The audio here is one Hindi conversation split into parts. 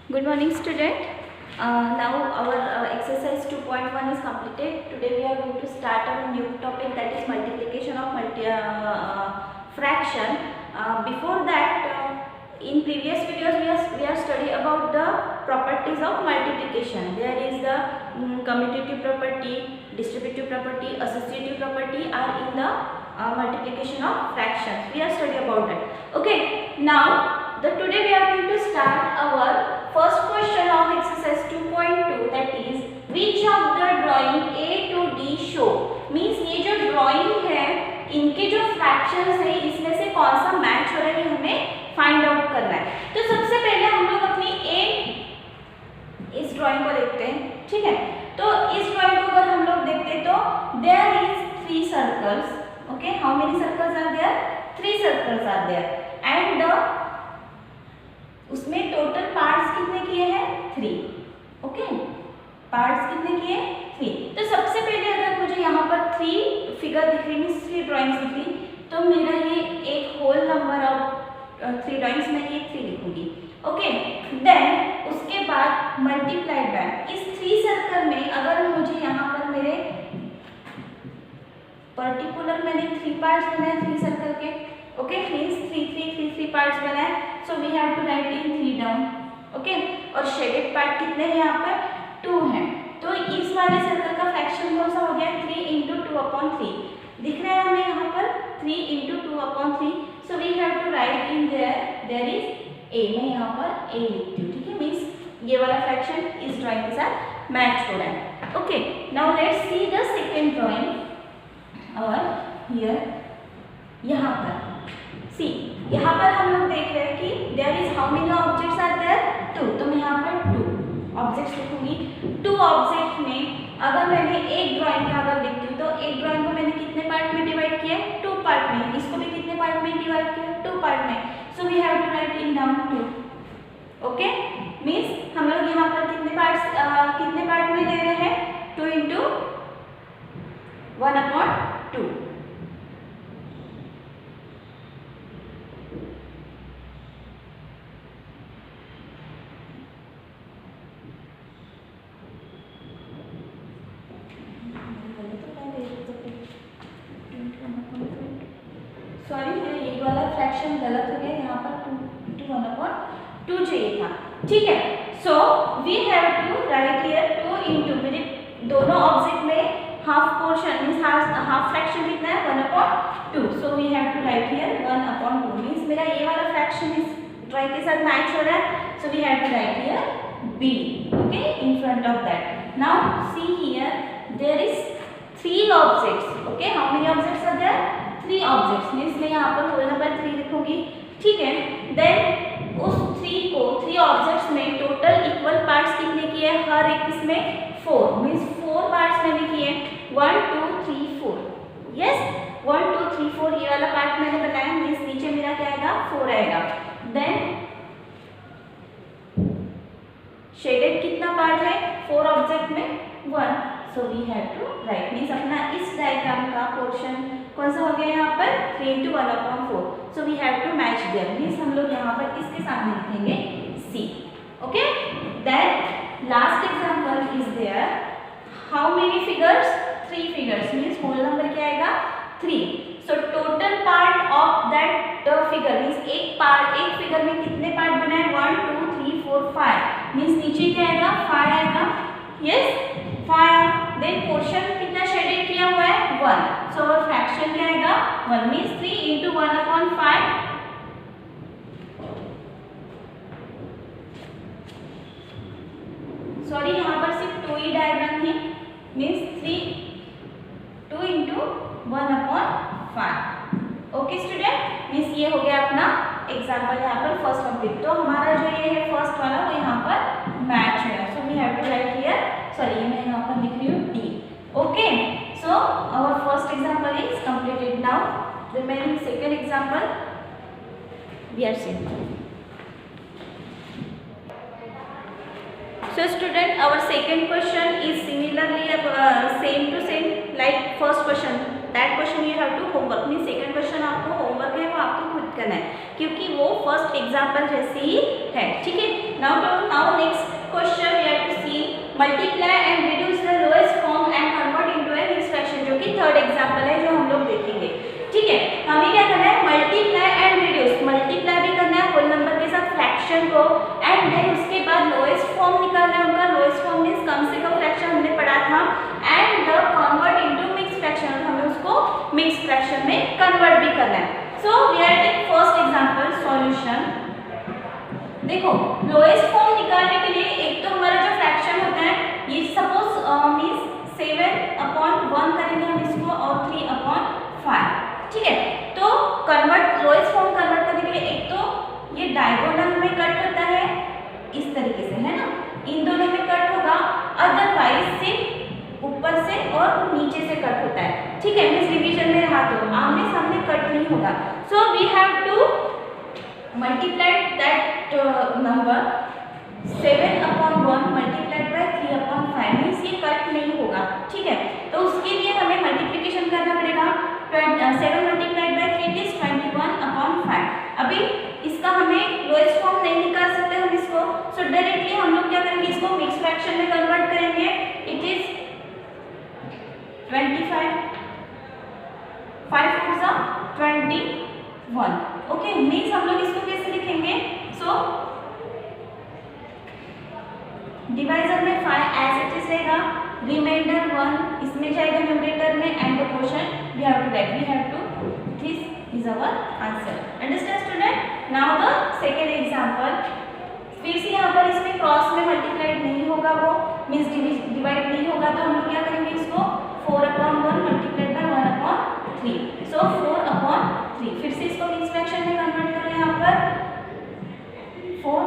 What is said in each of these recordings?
Good morning, student. Now our exercise 2.1 is completed. Today we are going to start a new topic, that is multiplication of fraction. Before that, in previous videos we have studied about the properties of multiplication. There is the commutative property, distributive property, associative property are in the multiplication of fractions. We have studied about that. Okay. Now today we are going to start our first question of exercise 2.2, that is which of the drawing A to D show, means ये जो ड्राइंग है इनके जो फ्रैक्शंस है इसमें से कौन सा मैच हो रहा है हमें फाइंड आउट करना है। तो सबसे पहले हम लोग अपनी इस ड्राइंग को देखते हैं, ठीक है। तो इस ड्राइंग को अगर हम लोग देखते हैं तो there is 3 circles, okay. How many circles are there? 3 circles are there and उसमें टोटल पार्ट्स कितने किए हैं? 3, ओके। पार्ट्स कितने किए? 3। तो सबसे पहले अगर मुझे यहाँ पर 3 फिगर दिख रही है, 3 ड्राइंग्स दिख रही, तो मेरा ये एक होल नंबर ऑफ 3 ड्राइंग्स में ये 3 लिखूंगी, ओके। देन उसके बाद मल्टीप्लाइड बाय इस 3 सर्कल में अगर मुझे यहाँ पर मेरे पर्टिकुलर मैंने 3 पार्ट्स बनाए 3 सर्कल के, ओके। मीन्स 3 पार्ट्स बनाए, so we have to write in 3 down, okay. और शेडेड पार्ट कितने हैं यहाँ पर? 2 हैं। तो इस वाले सर्कल का फ्रैक्शन कौन सा हो गया? 3 इंटू 2/3 दिख रहा है हमें यहाँ पर, 3 into 2/3। So we have to write in there is a, मैं यहाँ पर ए लिखती हूँ, ठीक है। मीन्स ये वाला फ्रैक्शन इस ड्राइंग के साथ मैच हो रहा है, okay. Now let's see the second drawing. और हियर यहाँ पर सी, यहाँ पर हम लोग देख रहे हैं कि there is how many objects are there? 2। तो मैं यहाँ पर 2 ऑब्जेक्ट्स लिखूंगी। 2 ऑब्जेक्ट में अगर मैंने एक ड्राइंग का अगर देखती हूँ तो एक ड्राइंग को मैंने कितने पार्ट में डिवाइड किया? 2 पार्ट में। इसको भी कितने पार्ट में डिवाइड किया? 2 पार्ट में। So we have to write in down 2, okay. Means हम लोग यहाँ पर कितने पार्ट में ले रहे हैं? 2 इंटू 1/2। सॉरी, मेरा ये वाला फ्रैक्शन गलत हो गया, यहाँ पर 2/2 चाहिए था, ठीक है। So we have to write here 2 into, मेरे दोनों ऑब्जेक्ट में half portion means half fraction कितना है? 1/2। So we have to write here 1/2 means मेरा ये वाला फ्रैक्शन इस ड्राइंग के साथ मैच हो रहा है। So we have to write here B, okay, in front of that. Now see here there is 3 objects, okay. How many objects are there? 3 objects. Means मैं यहाँ पर होल नंबर 3 लिखूंगी, ठीक है। देन उस 3 ऑब्जेक्ट्स में टोटल इक्वल पार्ट्स कितने किए? हर एक इसमें 4, मीन्स 4 पार्ट्स मैंने किए। 1 2 3 4, यस। 1 2 3 4 ये वाला पार्ट मैंने बताया, मीन्स नीचे मेरा क्या आएगा? 4 आएगा। देन शेडेड कितना पार्ट है 4 ऑब्जेक्ट में? 1। So we have to write, means अपना इस डायग्राम का पोर्शन कौन सा हो गया यहाँ पर? 3 into 1/4। So we have to match there, means हम लोग यहाँ पर इसके सामने लिखेंगे C, okay. Then last example is there. How many figures? 3 figures, means whole number क्या आएगा? 3। So total part of that figure means एक फिगर में कितने पार्ट बनाए? 1 2 3 4 5, मीन्स नीचे क्या आएगा? 5 आएगा, यस 5। देन पोर्शन कितना शेडेड किया हुआ है? 1। सो और फ्रैक्शन क्या आएगा? 1 मीन्स 3 इंटू 1/5। सॉरी, यहाँ पर सिर्फ 2 ही डायग्राम है, means 2 into 1/5, okay student. Means ये हो गया अपना एग्जाम्पल यहाँ पर फर्स्ट कंप्लीट। तो हमारा जो ये है फर्स्ट वाला वो यहाँ पर मैच है। So we have to write here, sorry मैं यहाँ पर लिख रही हूँ D, okay. So our first example is completed. Now remaining second example we are seeing. So student, our second question is similarly same to same like first question. That question you have to homework, means second question आपको homework है वो आपको खुद करना है क्योंकि वो फर्स्ट एग्जाम्पल जैसे ही है, ठीक है। नाउ फ्रैक्शन को एंड देन उसके बाद लोएस्ट फॉर्म निकालना है उनका। लोएस्ट फॉर्म मीन्स कम से कम फ्रैक्शन हमने पढ़ा था and the convert into mix fraction, हमें उसको मिक्स फ्रैक्शन में कन्वर्ट भी करना है। So we are take first example solution. देखो लोएस्ट फॉर्म निकालने के लिए एक तो हमारा जो फ्रैक्शन होता है ये सपोज मीन्स 7/1 करेंगे हम इसको और 3/5, ठीक है। तो कन्वर्ट लोएस्ट फॉर्म कन्वर्ट करने के लिए एक तो ये डायगोनल में कट होता है इस तरीके से, है ना, इन दोनों में कट होगा, अदरवाइज सिर्फ ऊपर से और नीचे से कट होता है, ठीक है। मीन्स डिवीजन में रहा तो आमने सामने कट नहीं होगा। So we have to multiply that number 7/1 multiplied by 3/5 means ये कट नहीं होगा, ठीक है। तो उसके लिए हमें मल्टीप्लिकेशन करना पड़ेगा। 7 मल्टीप्लाइड बाय 3 इज 21/5। अभी इसका हमें लोएस्ट फॉर्म नहीं निकाल सकते हम इसको, सो डायरेक्टली हम लोग क्या करेंगे, इसको मिक्स फ्रैक्शन में कन्वर्ट करेंगे। It is 25, 5 4 21, okay. मीन्स हम लोग इसको कैसे लिखेंगे, सो डिवाइजर में 5 एज इट इज रहेगा, रिमाइंडर 1 इसमें जाएगा न्यूमरेटर में and the quotient we have to write, we have to, this is our answer. Understand student. Now the second example. फिर से यहाँ पर इसमें क्रॉस में मल्टीप्लाइड नहीं होगा, वो मीन्स डिवाइड नहीं होगा, तो हम लोग क्या करेंगे इसको 4/1 मल्टीप्लाइड बाय 1/3, सो 4/3। फिर से इसको मिक्स फ्रैक्शन में कन्वर्ट करो, यहाँ पर 4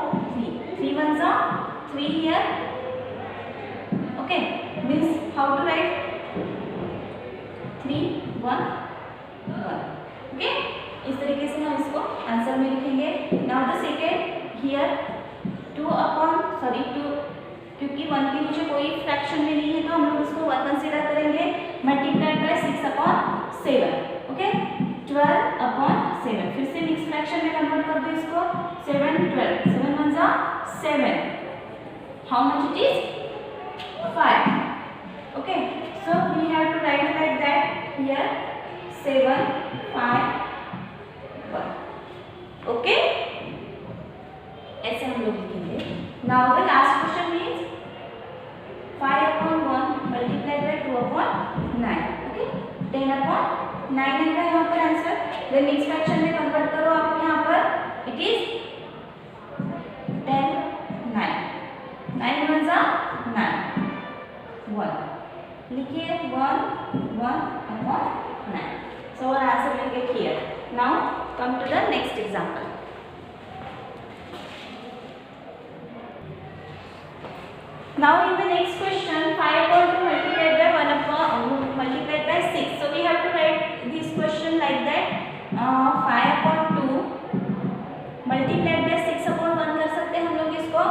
3 1 जा 3 here, okay, means how to write 3 1 1, okay। इस तरीके से हम इसको आंसर में लिखेंगे। नाउ द सेकेंड हियर 2 क्योंकि 1 के नीचे कोई फ्रैक्शन में नहीं है तो हम लोग इसको 1 कंसीडर करेंगे, मल्टीप्लाइड बाय 6/7, ओके, 12/7। फिर से मिक्स फ्रैक्शन में कन्वर्ट कर दो इसको, 7 12, 7 1 जा 7, how much it is 5, okay। So we have to write like that here 7 5 1, okay, ऐसे हम लोग लिखेंगे। now the last question means 5/1 multiplied by 2/9, okay, 10/9 आएगा यहाँ पर आंसर। then मिक्स फ्रैक्शन में कन्वर्ट करो आप यहाँ पर, it is 10 9 9 1 जा 9 1, लिखिए 1 1/9। so our answer will get here। now come to the next example। now in the next question 5/2 multiplied by multiplied by 6, so we have to write this question like that, 5/2 multiplied by 6/1 कर सकते हैं हम लोग इसको,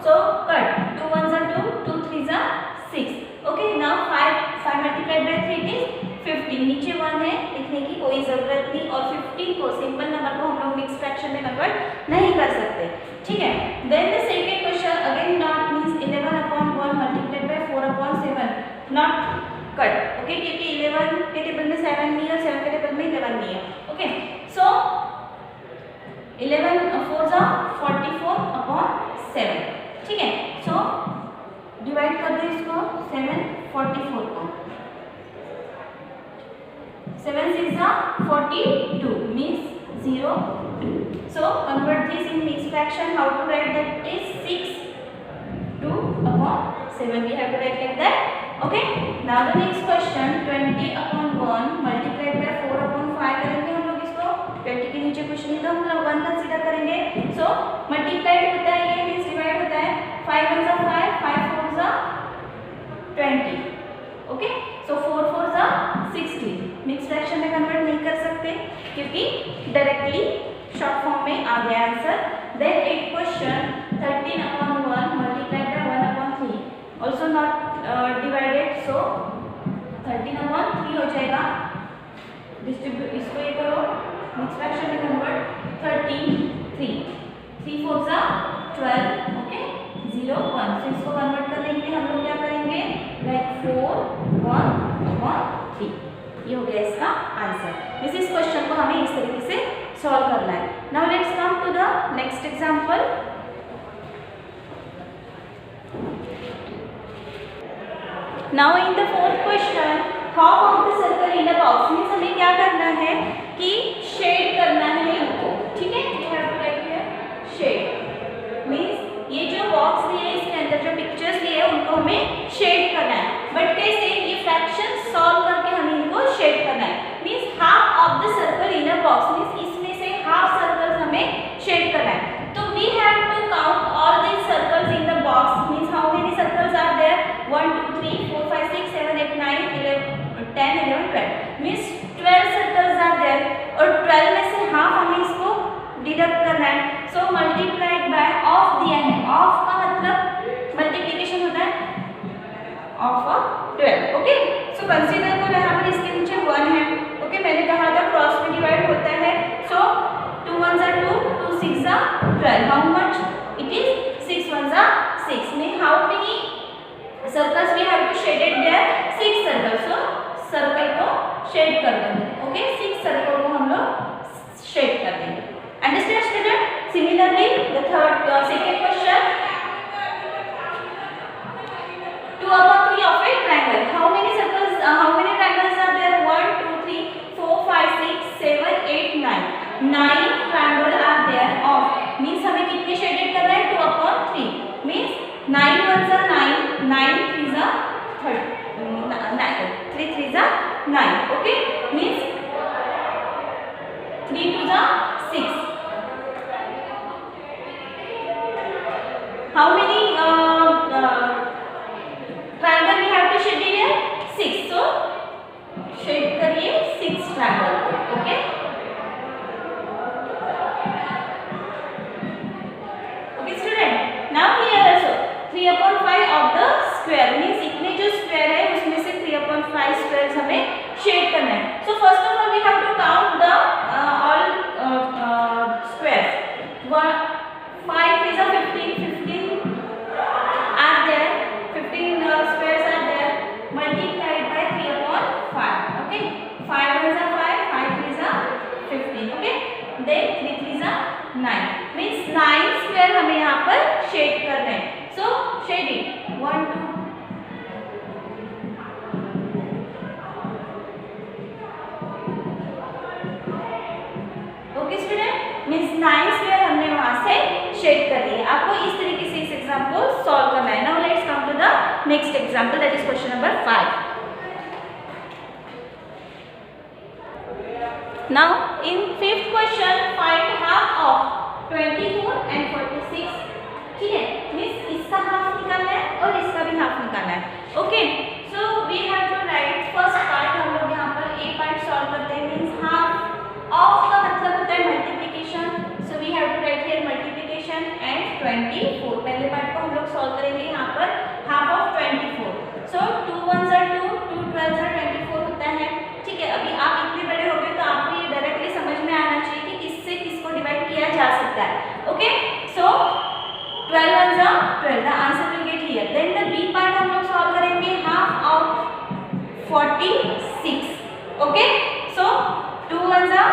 so cut 2 1 जा 2 2 3 जा 6, okay। now 5 multiplied by 3 is 15, नीचे 1 है, लिखने की कोई जरूरत नहीं, और 15 को सिंपल नंबर को हम लोग मिक्स फ्रैक्शन में कन्वर्ट नहीं कर सकते, ठीक है। Then the second question again not means 11/1 multiplied by 4/7, not cut, okay, क्योंकि 11 के टेबल में 7 नहीं है और 7 के टेबल में 11 नहीं है, ओके। सो 11 4 जा 44/7, ठीक है। सो डिवाइड कर दो इसको 7 44 को, 7 6 जा 42 means 0 2, so convert this in mixed fraction, how to write that is 6/2/7, we have to write like that, okay। now the next question 20/1 multiplied by 4/5 करेंगे हम लोग इसको, 20 के नीचे कुछ नहीं तो हम लोग 1 कंसीडर करेंगे, so मल्टीप्लाइड होता है ये मींस डिवाइड होता है, 5 1 जा 5 5 4 जा 20, ओके। सो 4 4 जा 16, मिक्स फ्रैक्शन में कन्वर्ट नहीं कर सकते क्योंकि डायरेक्टली शॉर्ट फॉर्म में आ गया आंसर। देन एक question 13/1 multiplied by 1/3, also not divided, so 13/3 हो जाएगा, डिस्ट्रीब्यूट इसको ये करो मिक्स फ्रैक्शन में कन्वर्ट, 13 3 3 4 जा 12, ओके, 0 1, so इसको कन्वर्ट करने के लिए हम लोग क्या करेंगे, लाइक 4 1/3, ये हो गया इसका आंसर। इस क्वेश्चन को हमें इस तरीके से सॉल्व करना है। Now let's come to the next example. Now in the fourth question, half of the circle in a box, means हमें क्या करना है कि शेड करना है इनको, ठीक है, we have to write here shade, means ये जो बॉक्स लिए है इसके अंदर जो पिक्चर्स लिए है उनको हमें शेड करना है, बट कैसे, ये फ्रैक्शन सॉल्व करके हमें इनको शेड करना है, means half of the circle in a box, means इसमें से हाफ सर्कल्स हमें शेड करना है, तो we have to count all these circles in the box, means how many circles are there, 1 2 3 4 5 6 7 8 9 11 10 11 12, means 12 circles are there, और 12 में से हाफ हमें इसको डिडक्ट करना है, सो मल्टीप्लाइड बाय ऑफ दिया है, ऑफ का मतलब मल्टीप्लिकेशन होता है of of 12, okay, so consider करो यहाँ पर इसके नीचे 1 है, ओके, मैंने कहा था क्रॉस में डिवाइड होता है, सो 2 1s are 2, 2 6s are 12, how much it is, 6 1s are 6, mean how many circles we have to shaded there, 6 circles, so circle को शेड कर देंगे, ओके, 6 सर्कल को हम लोग शेड कर देंगे, understand student. Similarly the third second question, 2/3 of a triangle, how many circles, how many triangles are there, 1 2 3 4 5 6 7 8 9, 9 triangle are there of, means हमें कितने शेडेड करना है, 2/3, means 9 1s are 9, 9 3s are 30, 3 3s are 9, okay, means 3 2s are 6, how many triangle we have to shade here, 6, so shade करिए 6 triangle को, okay, okay student, now here also 3/5 of the square, means इतने जो स्क्वायर है उसमें से 3/5 स्क्वायर्स हमें शेड करना है, so first of all we have to count the all squares, 5 3s are 15, 15 are there, 15 squares are there, multiplied by 3/5, okay, 5 1s are 5, 5 3s are 15, okay, then 3 3s are 9, means 9 square हमें यहाँ पर शेड करना है, so shading 1 2 okay student, means 9 square हमने वहां से शेड कर दिए, आपको इस तरीके से इस एग्जाम को सॉल्व करना है। Now let's come to the next example, that is question number 5। Now in fifth question, find half of 24 and 46, ठीक है, मीन्स इसका हाफ निकालना है और इसका भी हाफ निकालना है, okay, so we have to write first part, हम लोग यहाँ पर ए पार्ट सॉल्व करते हैं, मीन्स हाफ ऑफ का मतलब होता है multiplication, so we have to write here multiplication and 24, पहले पार्ट को हम लोग सॉल्व करेंगे यहाँ पर half of 24, so 2 1s are 2, 2 12s are 24 होता है, ठीक है, अभी आप इतने बड़े हो गए तो आपको ये डायरेक्टली समझ में आना चाहिए कि किससे किसको डिवाइड किया जा सकता है, okay, so 12 1s are 12, the answer will get here, then the b part हम लोग सॉल्व करेंगे, half of 46, okay, so 2 1s are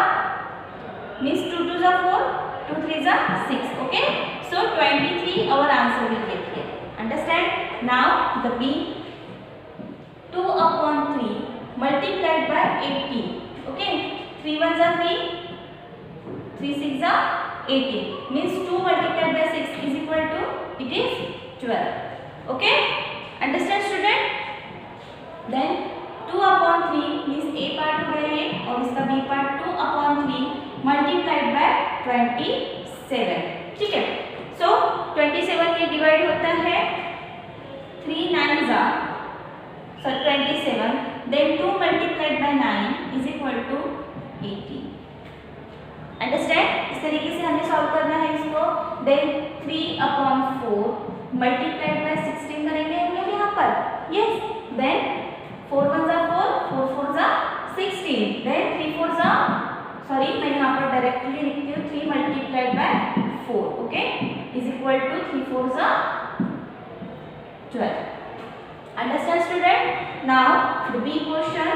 means 2 2s are 4, 2 3s are 6, okay, so 23 our answer will get here, understand. Now the b, 2/3 multiplied by 18, okay, 3 1s are 3, 3 6s are 18, means 2 multiplied by 6 is equal to, it is 12, okay, understand student. Then 2/3 means a part हो गया ये और इसका b part 2/3 मल्टीप्लाइड बाय 27, ठीक है, सो 27 ये डिवाइड होता है 3 9s are, so 27, then 2 multiplied by 9 is equal to 18, understand, इस तरीके से हमें सॉल्व करना है इसको, then 3/4 मल्टीप्लाइड बाय 16 करेंगे हम लोग यहाँ पर, yes, then 4 1s are 4, 4 4s are 16, then 3 4s are, sorry मैं यहाँ पर डायरेक्टली लिखती हूँ 3 multiplied by 4, okay, is equal to 3 4s are 12, understand student. Now the B question,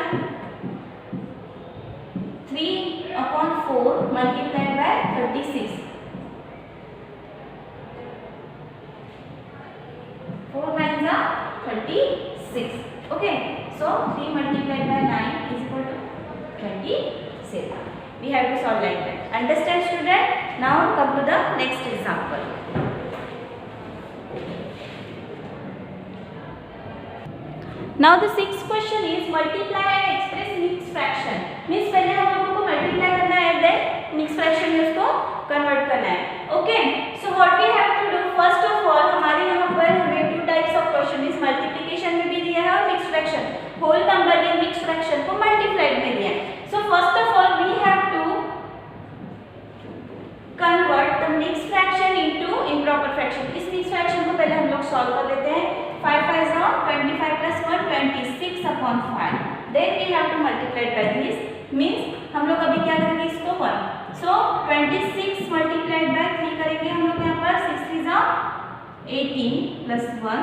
3/4 multiplied by 36, 4 9s are 36, Okay, so 3 multiplied by 9 is equal to 27. We have to solve like that. Understand, student? Now come to the next example. Now the sixth question is multiply and express mixed fraction. Means पहले हम लोगों को multiply करना है, then mixed fraction में उसको convert करना है. Okay, so what we have to do, first of all हमारे यहाँ पर हमें two types of question is multiplication में भी दिया है और mixed fraction. Whole number या mixed fraction को multiplied में दिया है. So first of all we have to convert the mixed fraction into improper fraction. इस mixed fraction को पहले हम लोग solve कर लेते हैं. 5 5 is 25 plus 1 26 upon 5. Then we have to multiply by this. Means हम लोग अभी क्या करेंगे इसको 1. So 26 multiplied by 3 करेंगे हम लोग यहाँ पर. 6 3 is 18 plus 1.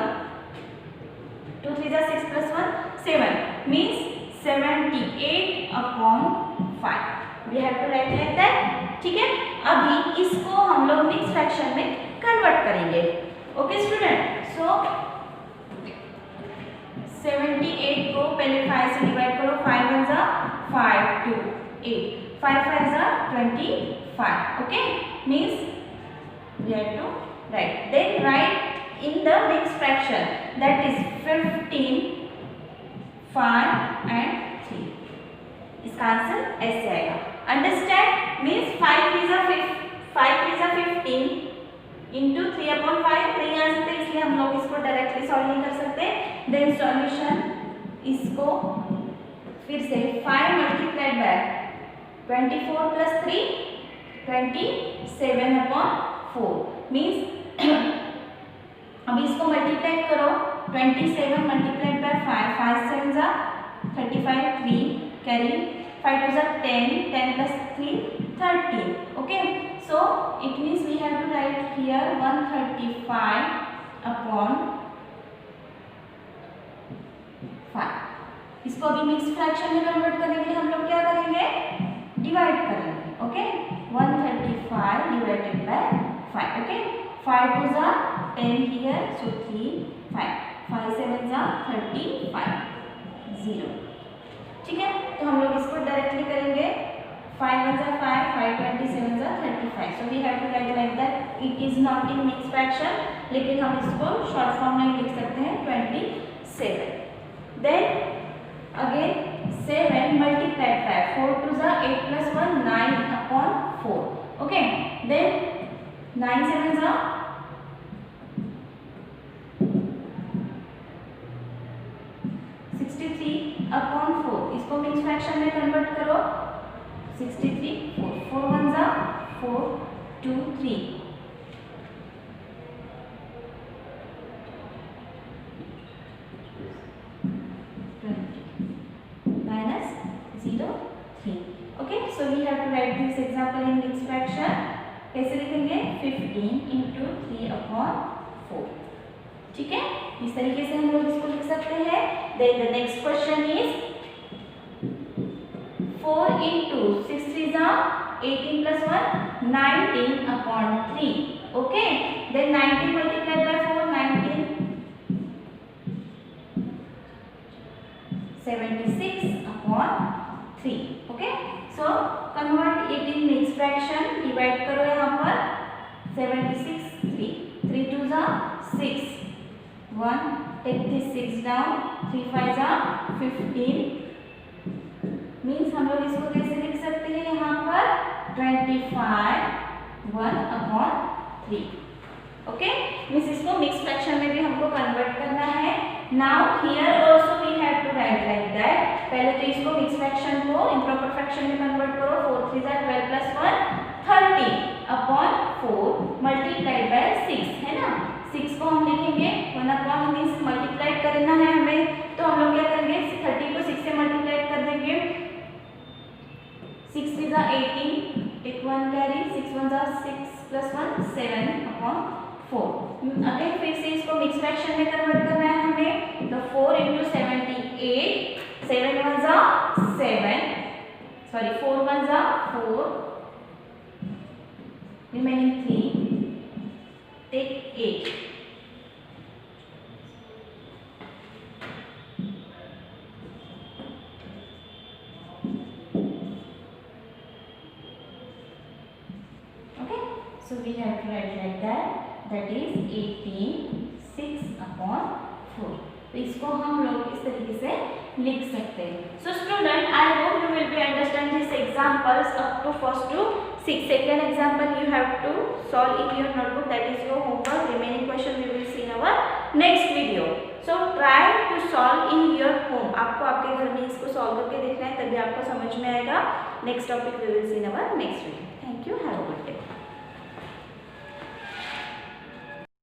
2 3 is 6 plus 1 7. Means 78 upon 5. We have to write like that. ठीक है. अभी इसको हम लोग मिक्स फ्रैक्शन में कन्वर्ट करेंगे. Okay student. सो 78 को पहले 5 से डिवाइड करो. 5 1 is 5 2 8. 5 5 is 25. Okay, means we have to write. Then write in the mixed fraction, that is 15 5 and 3. इसका आंसर ऐसे आएगा. Understand? Means 5 3 is 15 into 3 upon 5 नहीं आ सकते, इसलिए हम लोग इसको डायरेक्टली सॉल्व नहीं कर सकते. देन सॉल्यूशन इसको फिर से 5 multiplied by 24 plus 3 27 upon 4 means अभी इसको मल्टीप्लाई करो. 27 मल्टीप्लाइड बाय 5 5 7 जा 35 3 कैरी 5 2 जा 10 10 plus 3 13. Okay, so it means we have to write here 135 upon 5. इसको अभी मिक्स फ्रैक्शन में कन्वर्ट करने के लिए हम लोग क्या करेंगे, डिवाइड करेंगे. Okay, 135 divided by 5. ओके, 5 2 जा 10 here, so 3 5 5 7 जा 35 0. ठीक है, तो हम लोग इसको डायरेक्टली करेंगे. 5 1 जा 5 5 27 जा 35. So we have to write like that. It is not in mixed fraction, लेकिन हम इसको शॉर्ट फॉर्म में लिख सकते हैं 27. Then again 7 multiplied 5 4 2 जा 8 plus 1 9 upon 4. Okay, then 9 7 जा 63 upon 4. इसको मिक्स फ्रैक्शन में कन्वर्ट करो. 63 4 4 1 जा 4 2 3 minus 0 3. Okay, so we have to write this example in mixed fraction. कैसे लिखेंगे, 15 into 3 upon 4. ठीक है, इस तरीके से हम लोग इसको लिख सकते हैं. Then the next question is 4 into 6 3 is 18 plus 1 19 upon 3. Okay, then 19 multiplied by 4 19 76 upon 3. Okay, so convert it in mixed fraction. Divide करो यहाँ पर 76 3 3 2 is 6 1 take this 6 down 3 5 is 15. Means हम लोग इसको कैसे लिख सकते हैं यहाँ पर 25 1 upon 3. ओके, मीन्स इसको मिक्स फ्रैक्शन में भी हमको कन्वर्ट करना है. Now here also we have to write like that. पहले तो इसको मिक्स फ्रैक्शन को इम्प्रॉपर फ्रैक्शन में कन्वर्ट करो. 4 3 जा 12 plus 1 30 upon 4 मल्टीप्लाइड बाय 6 है ना. 6 को हम लिखेंगे 1 upon मीन्स मल्टीप्लाई करना है हमें, तो हम लोग क्या करेंगे 30 को 6 से मल्टीप्लाई कर देंगे. 6 3 जा 18 take 1 carry 6 1 जा 6 plus 1 7 upon 4. अगेन फिर से इसको मिक्स फ्रैक्शन में कन्वर्ट करना है हमें. तो 4 into 78 7 1 जा 7 sorry 4 1 जा 4 remaining 3 take 8 दैट इज 18 6/4। तो इसको हम लोग इस तरीके से लिख सकते हैं। So student, I hope you will be understand this examples up to first to 6. Second example you have to solve in your notebook, that is your homework. Remaining question we will see in our next video. So try to solve in your home. आपको आपके घर में इसको solve करके देखना है, तभी आपको समझ में आएगा. Next topic we will see in our next video. Thank you. Have a good day.